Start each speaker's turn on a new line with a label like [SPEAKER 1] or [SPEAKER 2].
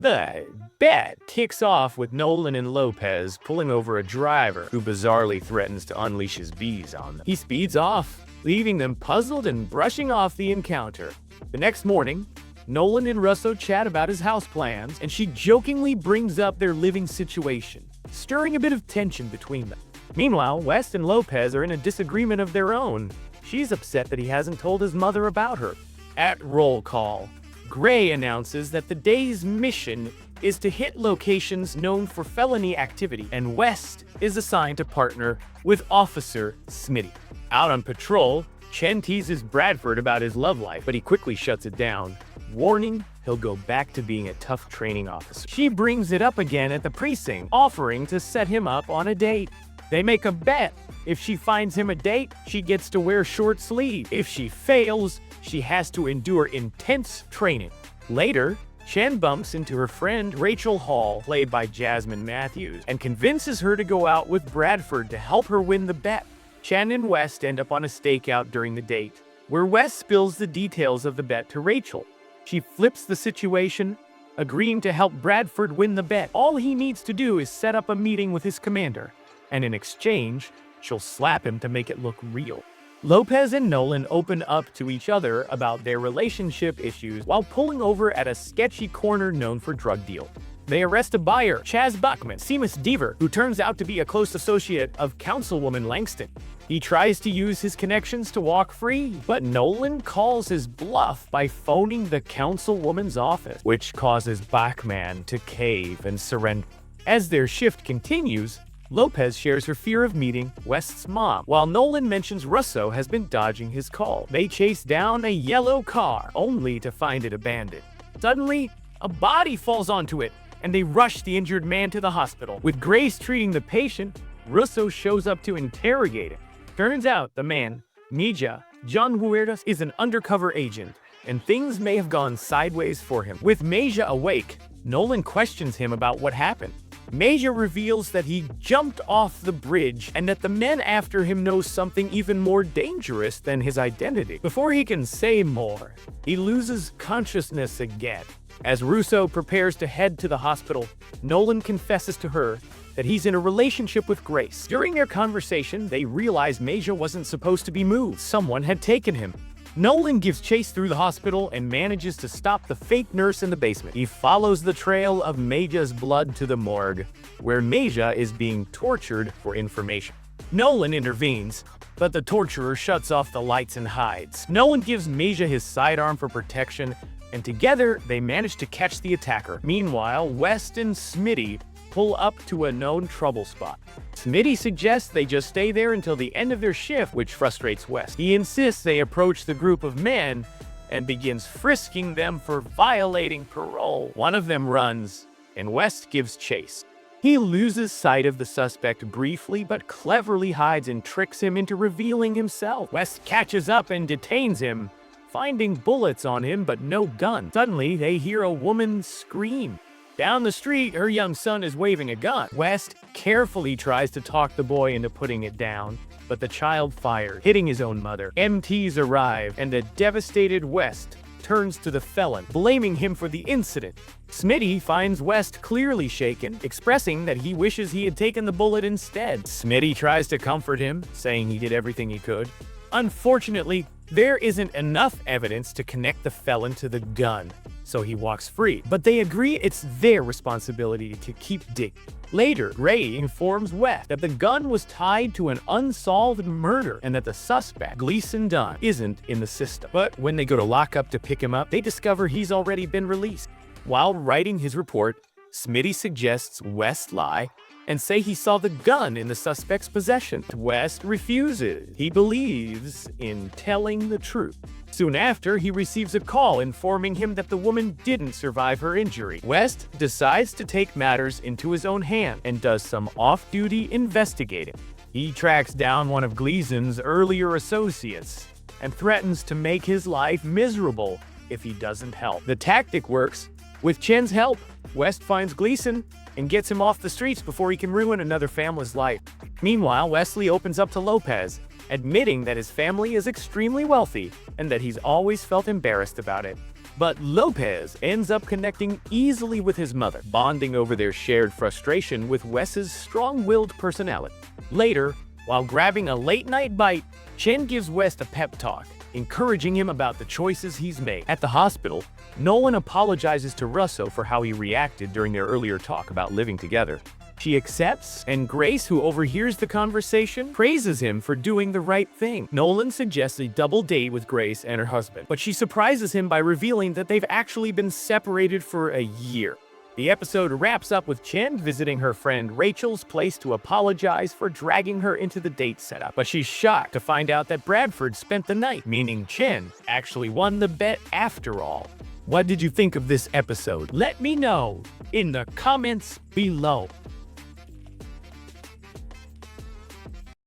[SPEAKER 1] The bet kicks off with Nolan and Lopez pulling over a driver who bizarrely threatens to unleash his bees on them. He speeds off, leaving them puzzled and brushing off the encounter. The next morning, Nolan and Russo chat about his house plans, and she jokingly brings up their living situation, stirring a bit of tension between them. Meanwhile, West and Lopez are in a disagreement of their own. She's upset that he hasn't told his mother about her. At roll call, Gray announces that the day's mission is to hit locations known for felony activity, and West is assigned to partner with Officer Smitty. Out on patrol, Chen teases Bradford about his love life, but he quickly shuts it down, warning he'll go back to being a tough training officer. She brings it up again at the precinct, offering to set him up on a date. They make a bet. If she finds him a date, she gets to wear short sleeves. If she fails, she has to endure intense training. Later, Chen bumps into her friend Rachel Hall, played by Jasmine Matthews, and convinces her to go out with Bradford to help her win the bet. Chen and West end up on a stakeout during the date, where West spills the details of the bet to Rachel. She flips the situation, agreeing to help Bradford win the bet. All he needs to do is set up a meeting with his commander, and in exchange, she'll slap him to make it look real. Lopez and Nolan open up to each other about their relationship issues while pulling over at a sketchy corner known for drug deals. They arrest a buyer, Chaz Buckman, Seamus Deaver, who turns out to be a close associate of Councilwoman Langston. He tries to use his connections to walk free, but Nolan calls his bluff by phoning the Councilwoman's office, which causes Buckman to cave and surrender. As their shift continues, Lopez shares her fear of meeting West's mom, while Nolan mentions Russo has been dodging his call. They chase down a yellow car, only to find it abandoned. Suddenly, a body falls onto it, and they rush the injured man to the hospital. With Grace treating the patient, Russo shows up to interrogate him. Turns out the man, Mija, John Huertas, is an undercover agent, and things may have gone sideways for him. With Mija awake, Nolan questions him about what happened. Mija reveals that he jumped off the bridge and that the men after him know something even more dangerous than his identity. Before he can say more, he loses consciousness again. As Russo prepares to head to the hospital, Nolan confesses to her that he's in a relationship with Grace. During their conversation, they realize Mija wasn't supposed to be moved. Someone had taken him. Nolan gives chase through the hospital and manages to stop the fake nurse in the basement. He follows the trail of Maja's blood to the morgue, where Maja is being tortured for information. Nolan intervenes, but the torturer shuts off the lights and hides. Nolan gives Maja his sidearm for protection, and together they manage to catch the attacker. Meanwhile, West and Smitty pull up to a known trouble spot. Smitty suggests they just stay there until the end of their shift, which frustrates West. He insists they approach the group of men and begins frisking them for violating parole. One of them runs, and West gives chase. He loses sight of the suspect briefly, but cleverly hides and tricks him into revealing himself. West catches up and detains him, finding bullets on him but no gun. Suddenly, they hear a woman scream. Down the street, her young son is waving a gun. West carefully tries to talk the boy into putting it down, but the child fires, hitting his own mother. MTs arrive, and the devastated West turns to the felon, blaming him for the incident. Smitty finds West clearly shaken, expressing that he wishes he had taken the bullet instead. Smitty tries to comfort him, saying he did everything he could. Unfortunately, there isn't enough evidence to connect the felon to the gun, so he walks free. But they agree it's their responsibility to keep digging. Later, Ray informs West that the gun was tied to an unsolved murder and that the suspect, Gleason Dunn, isn't in the system. But when they go to lockup to pick him up, they discover he's already been released. While writing his report, Smitty suggests West lie and say he saw the gun in the suspect's possession. West refuses. He believes in telling the truth. Soon after, he receives a call informing him that the woman didn't survive her injury. West decides to take matters into his own hand and does some off-duty investigating. He tracks down one of Gleason's earlier associates and threatens to make his life miserable if he doesn't help. The tactic works. With Chen's help, West finds Gleason and gets him off the streets before he can ruin another family's life. Meanwhile, Wesley opens up to Lopez, admitting that his family is extremely wealthy and that he's always felt embarrassed about it. But Lopez ends up connecting easily with his mother, bonding over their shared frustration with Wes's strong-willed personality. Later, while grabbing a late-night bite, Chen gives Wes a pep talk, encouraging him about the choices he's made. At the hospital, Nolan apologizes to Russo for how he reacted during their earlier talk about living together. She accepts, and Grace, who overhears the conversation, praises him for doing the right thing. Nolan suggests a double date with Grace and her husband, but she surprises him by revealing that they've actually been separated for a year. The episode wraps up with Chen visiting her friend Rachel's place to apologize for dragging her into the date setup, but she's shocked to find out that Bradford spent the night, meaning Chen actually won the bet after all. What did you think of this episode? Let me know in the comments below.